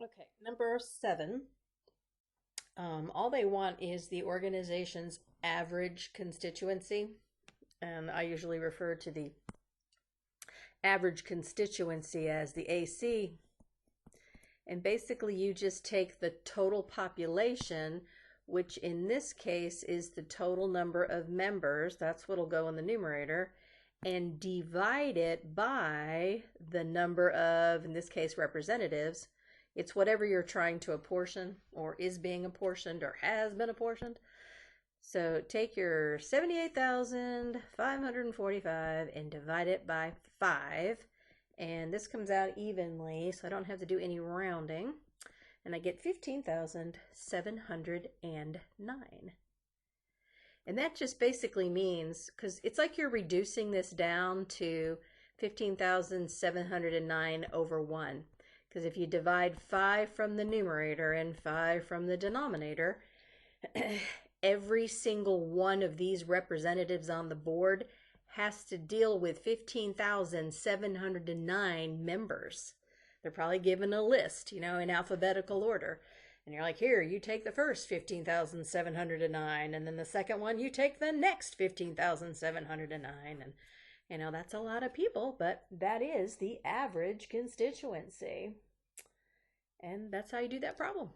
Okay, number 7. All they want is the organization's average constituency. And I usually refer to the average constituency as the AC. And basically, you just take the total population, which in this case is the total number of members. That's what'll go in the numerator. And divide it by the number of, in this case, representatives. It's whatever you're trying to apportion, or is being apportioned, or has been apportioned. So take your 78,545 and divide it by 5. And this comes out evenly, so I don't have to do any rounding. And I get 15,709. And that just basically means, because it's like you're reducing this down to 15,709 over 1. Because if you divide 5 from the numerator and 5 from the denominator, every single one of these representatives on the board has to deal with 15,709 members. They're probably given a list, in alphabetical order. And you're like, here, you take the first 15,709, and then the second one, you take the next 15,709. And, that's a lot of people, but that is the average constituency. And that's how you do that problem.